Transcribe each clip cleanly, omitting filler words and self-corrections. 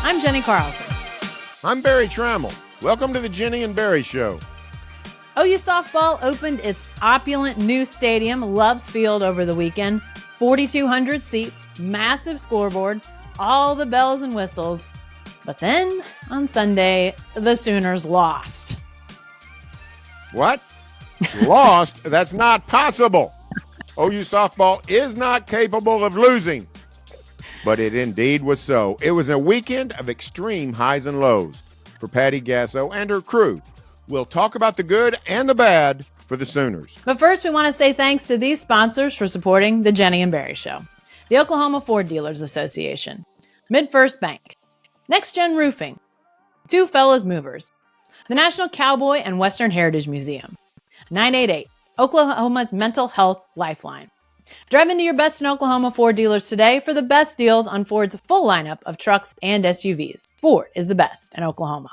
I'm Jenny Carlson. I'm Barry Trammell. Welcome to the Jenni and Berry Show. OU softball opened its opulent new stadium, Loves Field, over the weekend. 4,200 seats, massive scoreboard, all the bells and whistles. But then, on Sunday, the Sooners lost. What? Lost? That's not possible. OU softball is not capable of losing. But it indeed was so. It was a weekend of extreme highs and lows for Patty Gasso and her crew. We'll talk about the good and the bad for the Sooners. But first, we want to say thanks to these sponsors for supporting the Jenni and Berry Show. The Oklahoma Ford Dealers Association, MidFirst Bank, Next Gen Roofing, Two Fellas Movers, the National Cowboy and Western Heritage Museum, 988, Oklahoma's Mental Health Lifeline. Drive into your best in Oklahoma Ford dealers today for the best deals on Ford's full lineup of trucks and SUVs. Ford is the best in Oklahoma.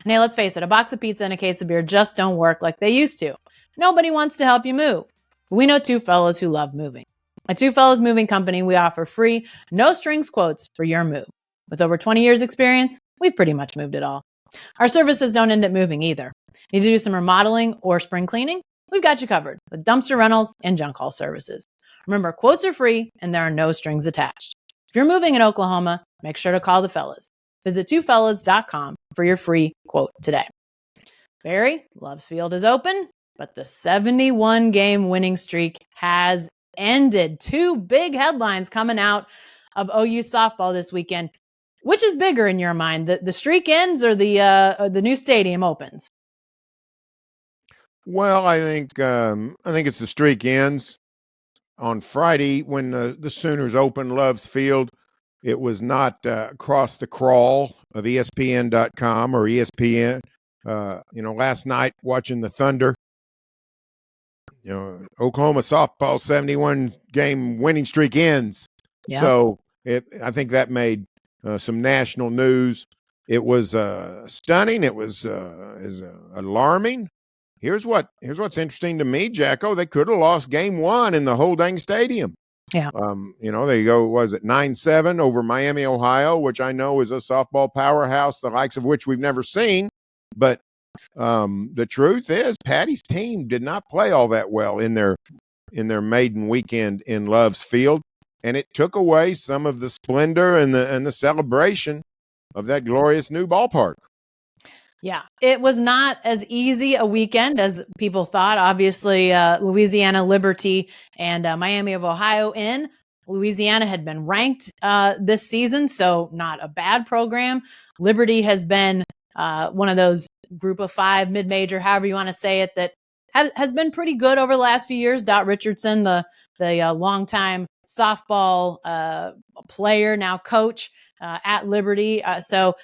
And hey, let's face it, a box of pizza and a case of beer just don't work like they used to. Nobody wants to help you move. We know two fellas who love moving. At Two Fellas Moving Company, we offer free, no-strings quotes for your move. With over 20 years experience, we've pretty much moved it all. Our services don't end up moving either. Need to do some remodeling or spring cleaning? We've got you covered with dumpster rentals and junk haul services. Remember, quotes are free and there are no strings attached. If you're moving in Oklahoma, make sure to call the fellas. Visit twofellas.com for your free quote today. Barry, Loves Field is open, but the 71-game winning streak has ended. Two big headlines coming out of OU softball this weekend. Which is bigger in your mind, the streak ends or the new stadium opens? Well, I think it's the streak ends. On Friday, when the Sooners opened Loves Field, it was not across the crawl of ESPN.com or ESPN. Last night watching the Thunder, Oklahoma softball 71-game winning streak ends. Yeah. So I think that made some national news. It was stunning. It was alarming. Here's what's interesting to me, Jacko. They could have lost game one in the whole dang stadium. Yeah. They go, was it 9-7 over Miami, Ohio, which I know is a softball powerhouse, the likes of which we've never seen. But the truth is, Patty's team did not play all that well in their maiden weekend in Loves Field, and it took away some of the splendor and the celebration of that glorious new ballpark. Yeah, it was not as easy a weekend as people thought. Obviously, Louisiana, Liberty, and Miami of Ohio in. Louisiana had been ranked this season, so not a bad program. Liberty has been one of those group of five, mid-major, however you want to say it, that has been pretty good over the last few years. Dot Richardson, the longtime softball player, now coach at Liberty. Some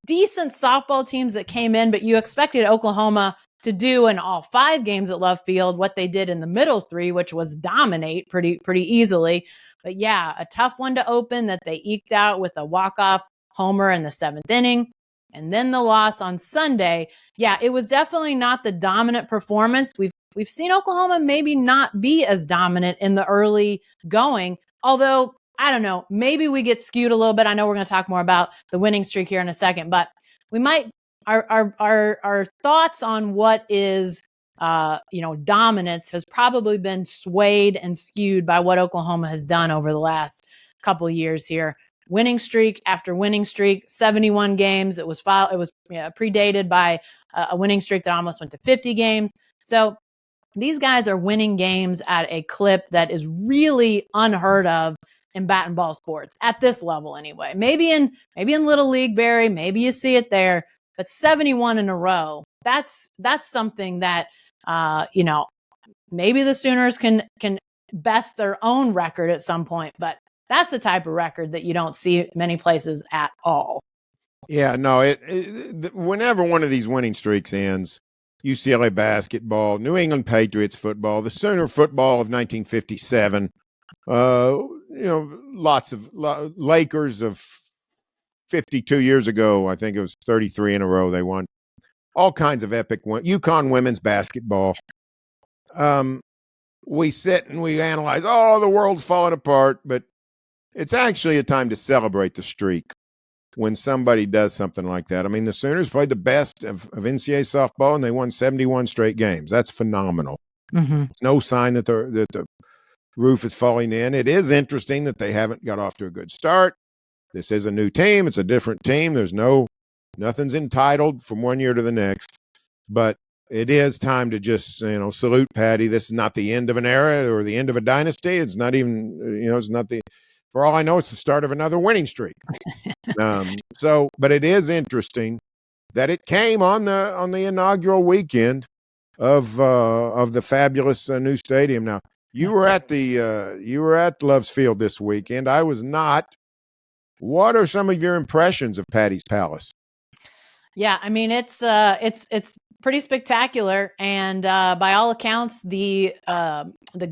decent softball teams that came in, but you expected Oklahoma to do in all 5 games at Love Field what they did in the middle 3, which was dominate pretty easily. But yeah, a tough one to open that they eked out with a walk-off homer in the 7th inning. And then the loss on Sunday. Yeah, it was definitely not the dominant performance. We've seen Oklahoma maybe not be as dominant in the early going, although I don't know, maybe we get skewed a little bit. I know we're going to talk more about the winning streak here in a second, but we might, our thoughts on what is, dominance has probably been swayed and skewed by what Oklahoma has done over the last couple of years here. Winning streak after winning streak, 71 games. It was predated by a winning streak that almost went to 50 games. So these guys are winning games at a clip that is really unheard of in bat and ball sports at this level anyway. Maybe in Little League, Barry, maybe you see it there, but 71 in a row, that's something that, maybe the Sooners can best their own record at some point, but that's the type of record that you don't see many places at all. Yeah, no, whenever one of these winning streaks ends, UCLA basketball, New England Patriots football, the Sooner football of 1957, lots of Lakers of 52 years ago. I think it was 33 in a row they won. All kinds of epic UConn women's basketball. We sit and we analyze, the world's falling apart, but It's actually a time to celebrate the streak when somebody does something like that. I mean, the Sooners played the best of NCAA softball, and they won 71 straight games. That's phenomenal. Mm-hmm. It's no sign that the roof is falling in. It is interesting that they haven't got off to a good start. This is a new team. It's a different team. Nothing's entitled from one year to the next. But it is time to just, salute Patty. This is not the end of an era or the end of a dynasty. It's not even, it's not for all I know, it's the start of another winning streak. But it is interesting that it came on the inaugural weekend of the fabulous new stadium. Now, you were at Love's Field this weekend. I was not. What are some of your impressions of Patty's Palace? Yeah, I mean it's pretty spectacular, and by all accounts, the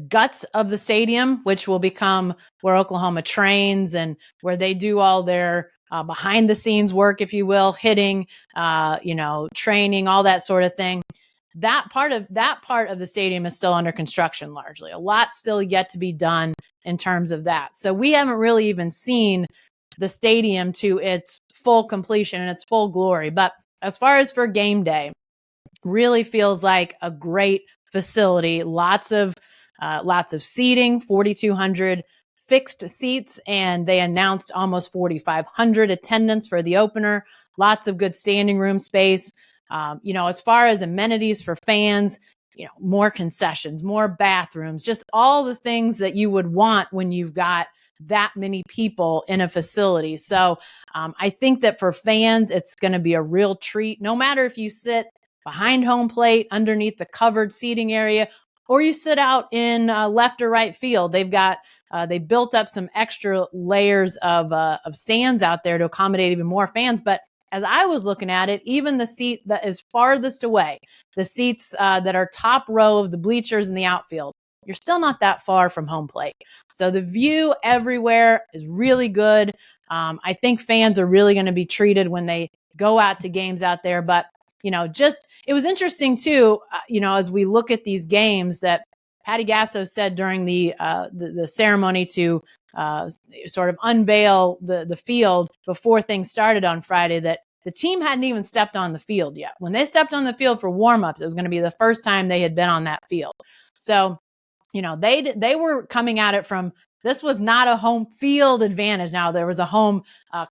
guts of the stadium, which will become where Oklahoma trains and where they do all their behind the scenes work, if you will, hitting, training, all that sort of thing. That part of the stadium is still under construction largely. A lot still yet to be done in terms of that. So we haven't really even seen the stadium to its full completion and its full glory. But as far as for game day, really feels like a great facility. Lots of seating, 4,200 fixed seats, and they announced almost 4,500 attendance for the opener. Lots of good standing room space. As far as amenities for fans, more concessions, more bathrooms, just all the things that you would want when you've got that many people in a facility. So I think that for fans, it's going to be a real treat, no matter if you sit behind home plate, underneath the covered seating area, or you sit out in left or right field. They built up some extra layers of stands out there to accommodate even more fans. But as I was looking at it, even the seat that is farthest away, the seats that are top row of the bleachers in the outfield, you're still not that far from home plate. So the view everywhere is really good. I think fans are really going to be treated when they go out to games out there. But, it was interesting too, as we look at these games that Patty Gasso said during the ceremony to sort of unveil the field before things started on Friday, that the team hadn't even stepped on the field yet. When they stepped on the field for warmups, it was going to be the first time they had been on that field. So, they were coming at it from, this was not a home field advantage. Now, there was a home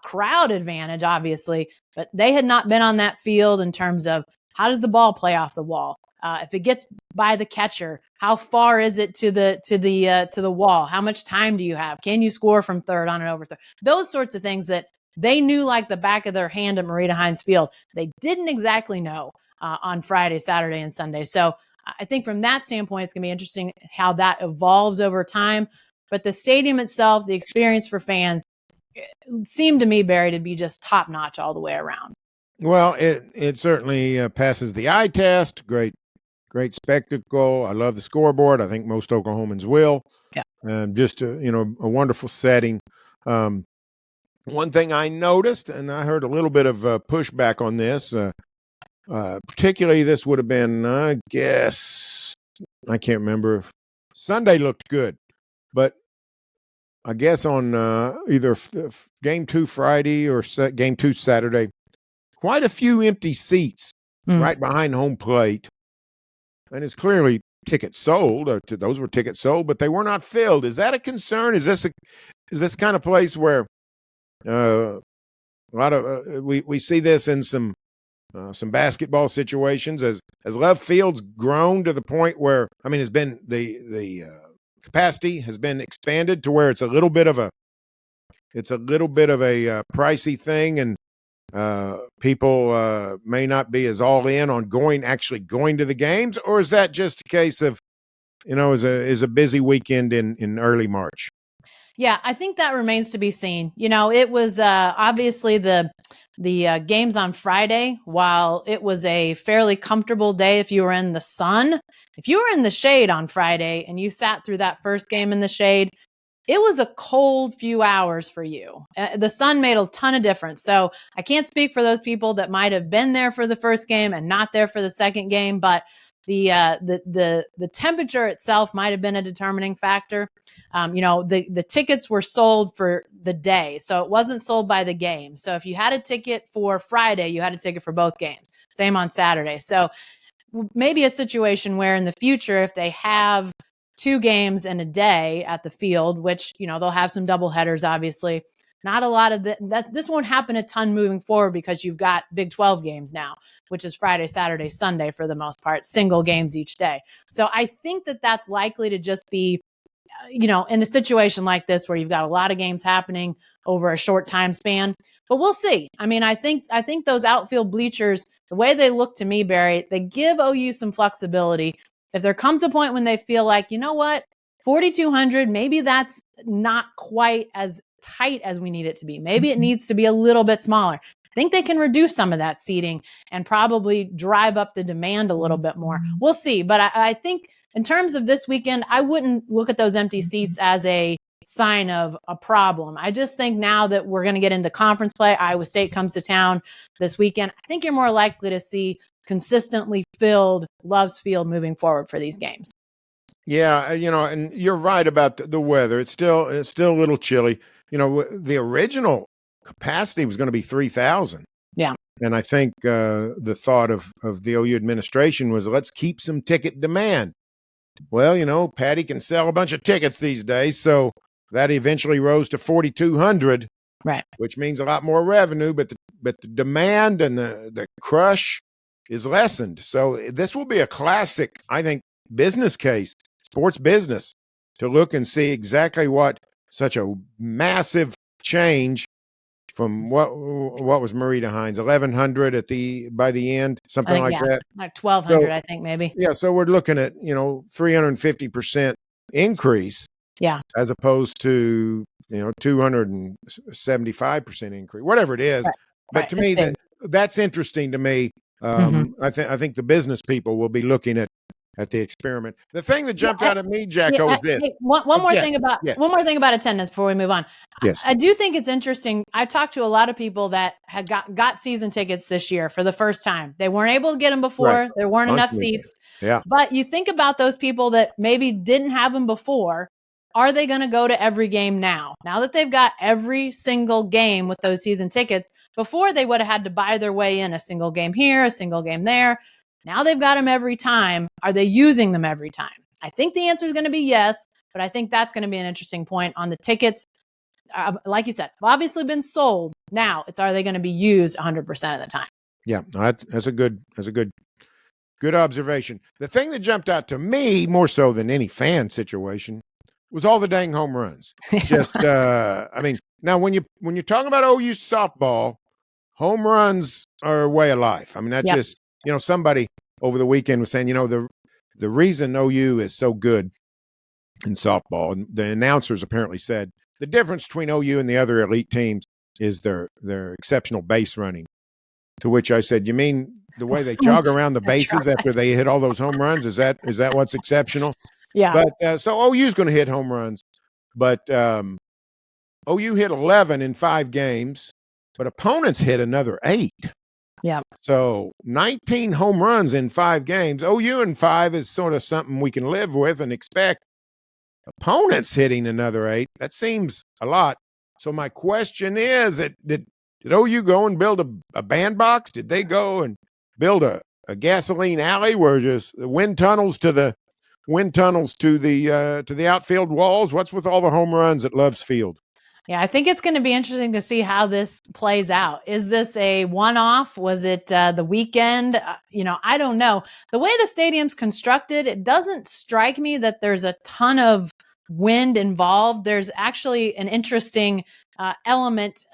crowd advantage, obviously, but they had not been on that field in terms of how does the ball play off the wall? If it gets by the catcher, how far is it to the wall? How much time do you have? Can you score from third on an over third? Those sorts of things that they knew like the back of their hand at Marita Hines Field. They didn't exactly know on Friday, Saturday, and Sunday. So I think from that standpoint, it's going to be interesting how that evolves over time. But the stadium itself, the experience for fans, seemed to me, Barry, to be just top notch all the way around. Well, it certainly passes the eye test. Great spectacle. I love the scoreboard. I think most Oklahomans will. Yeah. Just a wonderful setting. One thing I noticed, and I heard a little bit of pushback on this, particularly this would have been, I guess, I can't remember. Sunday looked good, but I guess on either game 2 Friday or game 2 Saturday, quite a few empty seats right behind home plate. And it's clearly tickets sold. Those were tickets sold, but they were not filled. Is that a concern? Is this kind of place where a lot of we see this in some basketball situations as Love Field's grown to the point where, has been the capacity has been expanded to where it's a little bit of a pricey thing, and people may not be as all in on actually going to the games, or is that just a case of, is a busy weekend in early March? Yeah, I think that remains to be seen. It was obviously the games on Friday, while it was a fairly comfortable day if you were in the sun. If you were in the shade on Friday and you sat through that first game in the shade, it was a cold few hours for you. The sun made a ton of difference. So I can't speak for those people that might have been there for the first game and not there for the second game, but The temperature itself might have been a determining factor. The tickets were sold for the day, so it wasn't sold by the game. So if you had a ticket for Friday, you had a ticket for both games. Same on Saturday. So maybe a situation where in the future, if they have 2 games in a day at the field, which, they'll have some double headers, obviously. Not a lot of this won't happen a ton moving forward because you've got Big 12 games now, which is Friday, Saturday, Sunday for the most part, single games each day. So I think that that's likely to just be, in a situation like this where you've got a lot of games happening over a short time span. But we'll see. I mean, I think those outfield bleachers, the way they look to me, Barry, they give OU some flexibility. If there comes a point when they feel like, 4,200, maybe that's not quite as tight as we need it to be. Maybe it needs to be a little bit smaller. I think they can reduce some of that seating and probably drive up the demand a little bit more. We'll see. But I think in terms of this weekend, I wouldn't look at those empty seats as a sign of a problem. I just think now that we're going to get into conference play, Iowa State comes to town this weekend, I think you're more likely to see consistently filled Love's Field moving forward for these games. Yeah, and you're right about the weather. It's still a little chilly. The original capacity was going to be 3,000. Yeah. And I think the thought of the OU administration was, let's keep some ticket demand. Well, Patty can sell a bunch of tickets these days, so that eventually rose to 4,200, right? Which means a lot more revenue, but the demand and the crush is lessened. So this will be a classic, I think, business case, sports business, to look and see exactly what such a massive change from what was Marita Hines, 1,100 by the end, something like that, like 1,200, I think maybe. Yeah, so we're looking at 350% increase. Yeah, as opposed to 275% increase, whatever it is. Right. But to me, that's interesting to me. I think the business people will be looking at the experiment. The thing that jumped out at me, Jacko, is this. One more thing about attendance before we move on. Yes. I do think it's interesting. I've talked to a lot of people that had got season tickets this year for the first time. They weren't able to get them before. Right. There weren't enough seats. Yeah. But you think about those people that maybe didn't have them before. Are they going to go to every game now? Now that they've got every single game with those season tickets, before they would have had to buy their way in a single game here, a single game there. Now they've got them every time. Are they using them every time? I think the answer is going to be yes, but I think that's going to be an interesting point on the tickets. Like you said, obviously been sold. Now are they going to be used 100% of the time? Yeah, that's a good observation. The thing that jumped out to me more so than any fan situation was all the dang home runs. Just, now when you're talking about OU softball, home runs are a way of life. I mean, that's just, somebody over the weekend was saying, the reason OU is so good in softball, and the announcers apparently said, the difference between OU and the other elite teams is their exceptional base running. To which I said, you mean the way they jog around the bases after they hit all those home runs? Is that what's exceptional? Yeah. But so OU's going to hit home runs, but OU hit 11 in 5 games, but opponents hit another 8. Yeah. So 19 home runs in 5 games. OU in 5 is sort of something we can live with and expect. Opponents hitting another 8, that seems a lot. So my question is, did OU go and build a bandbox? Did they go and build a gasoline alley where just the wind tunnels to the outfield walls? What's with all the home runs at Love's Field? Yeah, I think it's going to be interesting to see how this plays out. Is this a one-off? Was it the weekend? I don't know. The way the stadium's constructed, it doesn't strike me that there's a ton of wind involved. There's actually an interesting element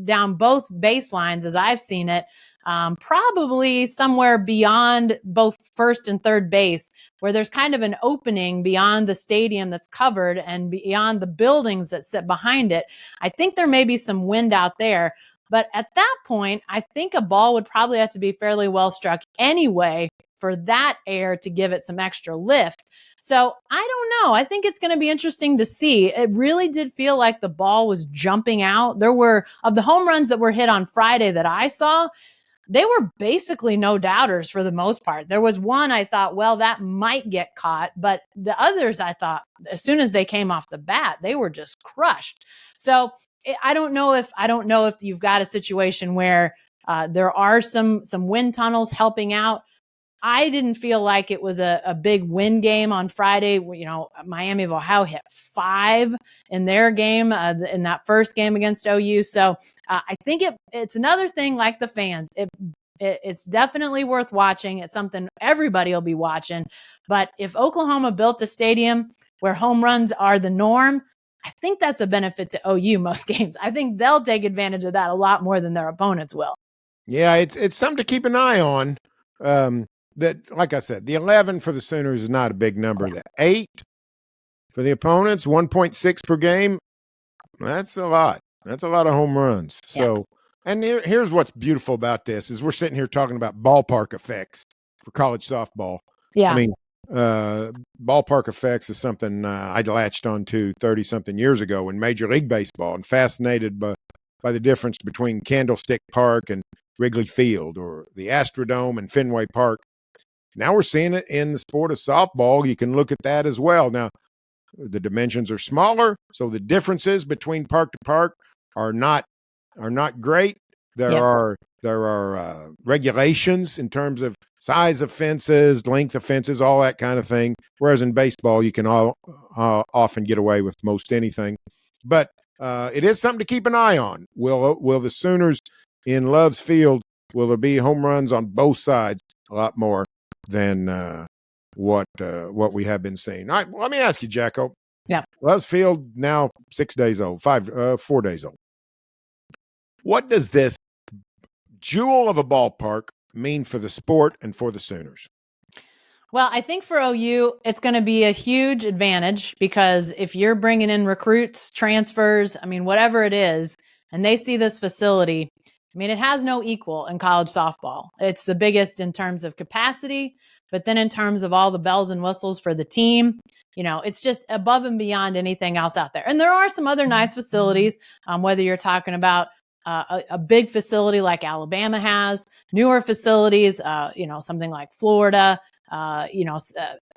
down both baselines as I've seen it. Probably somewhere beyond both first and third base, where there's kind of an opening beyond the stadium that's covered and beyond the buildings that sit behind it. I think there may be some wind out there, but at that point, I think a ball would probably have to be fairly well struck anyway for that air to give it some extra lift. So I don't know. I think it's going to be interesting to see. It really did feel like the ball was jumping out. There were, of the home runs that were hit on Friday that I saw, they were basically no doubters for the most part. There was one I thought, well, that might get caught, but the others I thought, as soon as they came off the bat, they were just crushed. So I don't know if you've got a situation where there are some wind tunnels helping out. I didn't feel like it was a big win game on Friday. You know, Miami of Ohio hit 5 in their game, in that first game against OU. So I think it's another thing like the fans. It's definitely worth watching. It's something everybody will be watching. But if Oklahoma built a stadium where home runs are the norm, I think that's a benefit to OU most games. I think they'll take advantage of that a lot more than their opponents will. Yeah, it's something to keep an eye on. That, like I said, the 11 for the Sooners is not a big number. The 8 for the opponents, 1.6 per game. That's a lot. That's a lot of home runs. So, and here's what's beautiful about this is we're sitting here talking about ballpark effects for college softball. Yeah. I mean, ballpark effects is something I'd latched onto 30-something years ago in Major League Baseball, and fascinated by the difference between Candlestick Park and Wrigley Field, or the Astrodome and Fenway Park. Now we're seeing it in the sport of softball. You can look at that as well. Now, the dimensions are smaller, so the differences between park to park are not great. There are regulations in terms of size of fences, length of fences, all that kind of thing. Whereas in baseball, you can often get away with most anything. But it is something to keep an eye on. Will the Sooners in Love's Field, will there be home runs on both sides? A lot more than what we have been seeing. All right, well, let me ask you, Jacko. Yeah. Love's Field now 4 days old. What does this jewel of a ballpark mean for the sport and for the Sooners? Well, I think for OU, it's going to be a huge advantage, because if you're bringing in recruits, transfers, I mean, whatever it is, and they see this facility, I mean, it has no equal in college softball. It's the biggest in terms of capacity, but then in terms of all the bells and whistles for the team, you know, it's just above and beyond anything else out there. And there are some other nice facilities, whether you're talking about a big facility like Alabama has, newer facilities, you know, something like Florida,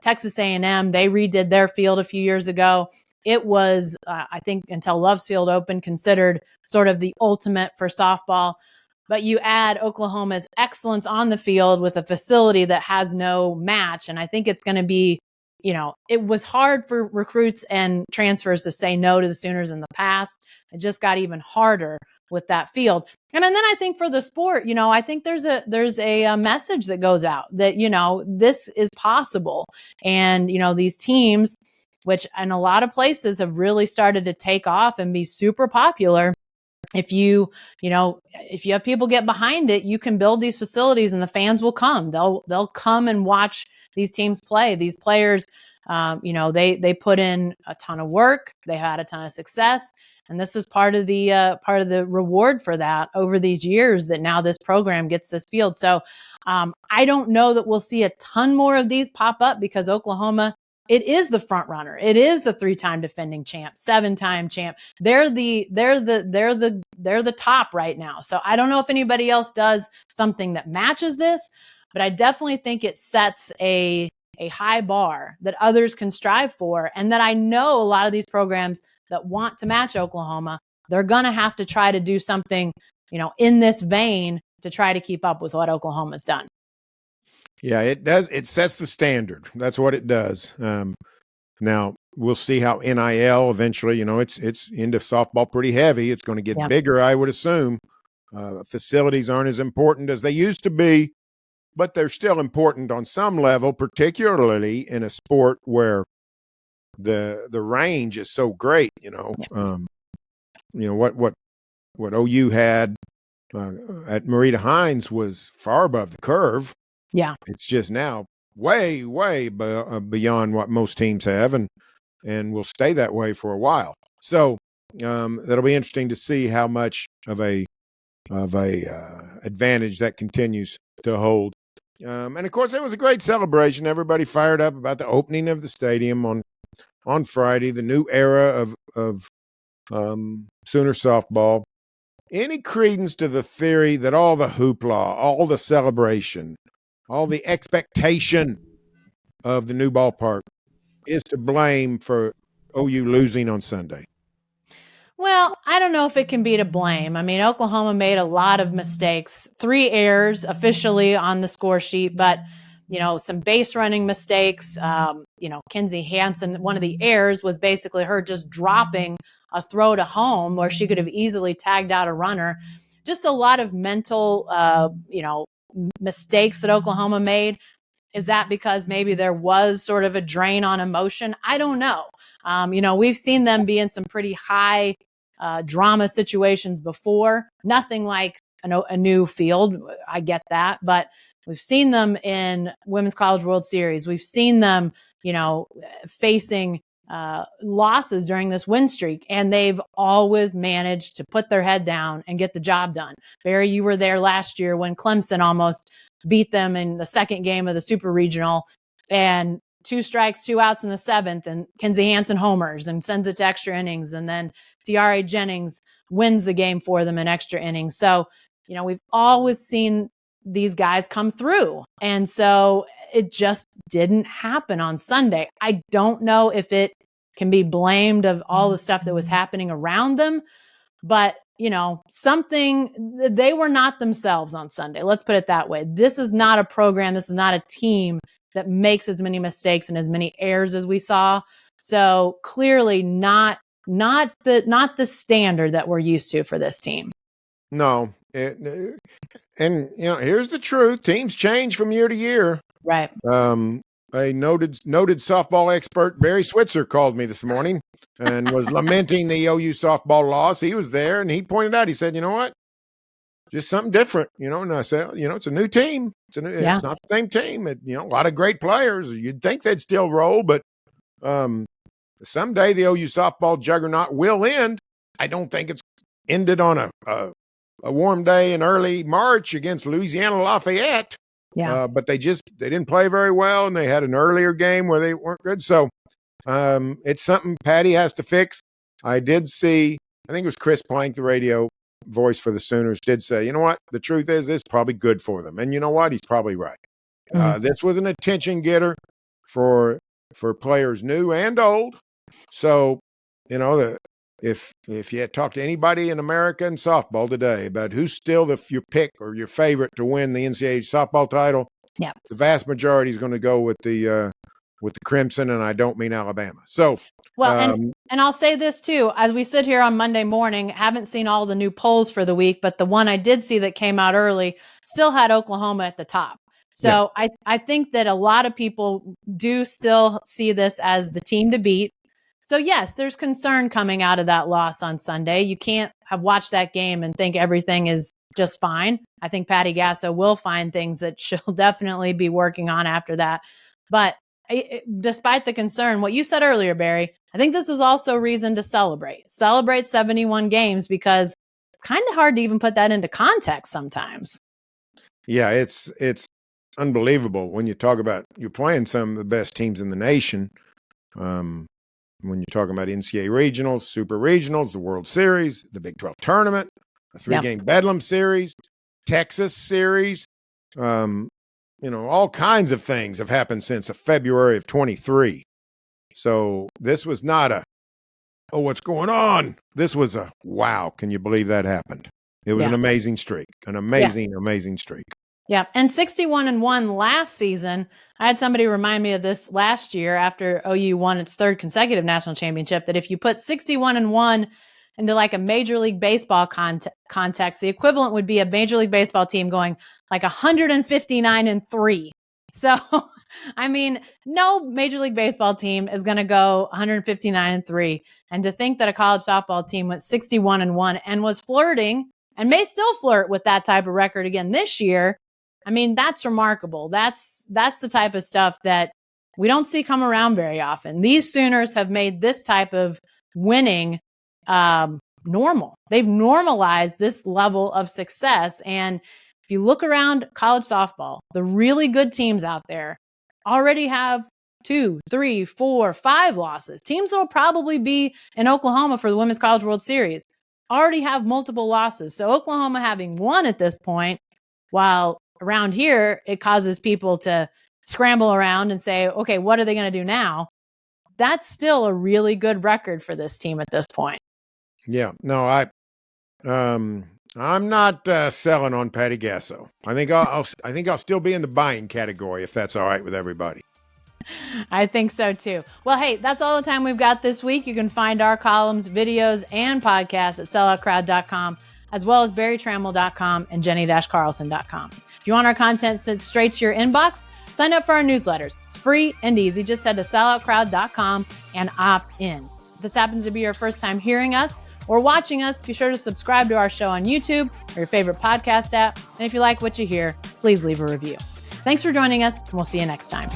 Texas A&M, they redid their field a few years ago. It was, I think, until Love's Field opened, considered sort of the ultimate for softball. But you add Oklahoma's excellence on the field with a facility that has no match. And I think it's going to be, you know, it was hard for recruits and transfers to say no to the Sooners in the past. It just got even harder with that field. And then I think for the sport, you know, I think there's a message that goes out that, you know, this is possible. And, you know, these teams, which in a lot of places have really started to take off and be super popular. If you have people get behind it, you can build these facilities and the fans will come. They'll come and watch these teams play. These players, they put in a ton of work. They had a ton of success. And this is part of the reward for that over these years, that now this program gets this field. So I don't know that we'll see a ton more of these pop up, because Oklahoma, it is the front runner. It is the 3-time defending champ, 7-time champ. They're the top right now. So I don't know if anybody else does something that matches this, but I definitely think it sets a high bar that others can strive for, and that I know a lot of these programs that want to match Oklahoma, they're going to have to try to do something, you know, in this vein to try to keep up with what Oklahoma's done. Yeah, it does. It sets the standard. That's what it does. Now we'll see how NIL eventually, you know, it's into softball pretty heavy. It's going to get bigger, I would assume. Facilities aren't as important as they used to be, but they're still important on some level, particularly in a sport where the range is so great. You know, what OU had at Marita Hines was far above the curve. Yeah, it's just now way beyond what most teams have, and will stay that way for a while. So that'll be interesting to see how much of a advantage that continues to hold. And of course, it was a great celebration. Everybody fired up about the opening of the stadium on Friday, the new era of Sooner softball. any credence to the theory that all the hoopla, all the celebration, all the expectation of the new ballpark is to blame for OU losing on Sunday? Well, I don't know if it can be to blame. I mean, Oklahoma made a lot of mistakes, 3 errors officially on the score sheet, but some base running mistakes. Kinsey Hansen, one of the errors was basically her just dropping a throw to home where she could have easily tagged out a runner. Just a lot of mental, mistakes that Oklahoma made. Is that because maybe there was sort of a drain on emotion? I don't know. We've seen them be in some pretty high drama situations before. Nothing like a new field. I get that. But we've seen them in Women's College World Series. We've seen them, facing losses during this win streak, and they've always managed to put their head down and get the job done. Barry, you were there last year when Clemson almost beat them in the second game of the Super Regional, and 2 strikes, 2 outs in the 7th, and Kinsey Hansen homers and sends it to extra innings, and then Tiare Jennings wins the game for them in extra innings. So, we've always seen these guys come through, and so it just didn't happen on Sunday. I don't know if it can be blamed of all the stuff that was happening around them, but they were not themselves on Sunday. Let's put it that way. This is not a program. This is not a team that makes as many mistakes and as many errors as we saw. So clearly not the standard that we're used to for this team. No. And here's the truth. Teams change from year to year. Right. A noted softball expert, Barry Switzer, called me this morning and was lamenting the OU softball loss. He was there, and he pointed out, he said, you know what? Just something different, and I said, it's a new team. It's not the same team. A lot of great players. You'd think they'd still roll, but someday the OU softball juggernaut will end. I don't think it's ended on a warm day in early March against Louisiana Lafayette. Yeah. But they didn't play very well, and they had an earlier game where they weren't good. So it's something Patty has to fix. I did see, I think it was Chris Plank, the radio voice for the Sooners, did say, you know what? The truth is this is probably good for them. And you know what? He's probably right. This was an attention getter for players new and old. So, if you had talked to anybody in America in softball today about who's still your pick or your favorite to win the NCAA softball title, the vast majority is going to go with the Crimson, and I don't mean Alabama. So, well, and I'll say this too, as we sit here on Monday morning, haven't seen all the new polls for the week, but the one I did see that came out early still had Oklahoma at the top. So I think that a lot of people do still see this as the team to beat. So yes, there's concern coming out of that loss on Sunday. You can't have watched that game and think everything is just fine. I think Patty Gasso will find things that she'll definitely be working on after that. But despite the concern, what you said earlier, Barry, I think this is also reason to celebrate 71 games, because it's kind of hard to even put that into context sometimes. Yeah, it's unbelievable when you talk about you're playing some of the best teams in the nation. When you're talking about NCAA regionals, super regionals, the World Series, the Big 12 tournament, a 3-game Bedlam series, Texas series, all kinds of things have happened since February of 23. So this was not what's going on? This was wow, can you believe that happened? It was an amazing streak, amazing streak. Yeah, and 61-1 last season. I had somebody remind me of this last year after OU won its 3rd consecutive national championship, that if you put 61-1 into like a Major League Baseball context, the equivalent would be a Major League Baseball team going like 159-3. So, I mean, no Major League Baseball team is going to go 159-3. And to think that a college softball team went 61-1 and was flirting and may still flirt with that type of record again this year, I mean, that's remarkable. That's the type of stuff that we don't see come around very often. These Sooners have made this type of winning normal. They've normalized this level of success. And if you look around college softball, the really good teams out there already have 2, 3, 4, 5 losses. Teams that will probably be in Oklahoma for the Women's College World Series. already have multiple losses. So Oklahoma having one at this point, while around here, it causes people to scramble around and say, okay, what are they going to do now? That's still a really good record for this team at this point. Yeah, no, I'm not selling on Patty Gasso. I think I'll still be in the buying category if that's all right with everybody. I think so too. Well, hey, that's all the time we've got this week. You can find our columns, videos, and podcasts at selloutcrowd.com, as well as barrytrammell.com and jenny-carlson.com. If you want our content sent straight to your inbox, sign up for our newsletters. It's free and easy. Just head to selloutcrowd.com and opt in. If this happens to be your first time hearing us or watching us, be sure to subscribe to our show on YouTube or your favorite podcast app. And if you like what you hear, please leave a review. Thanks for joining us, and we'll see you next time.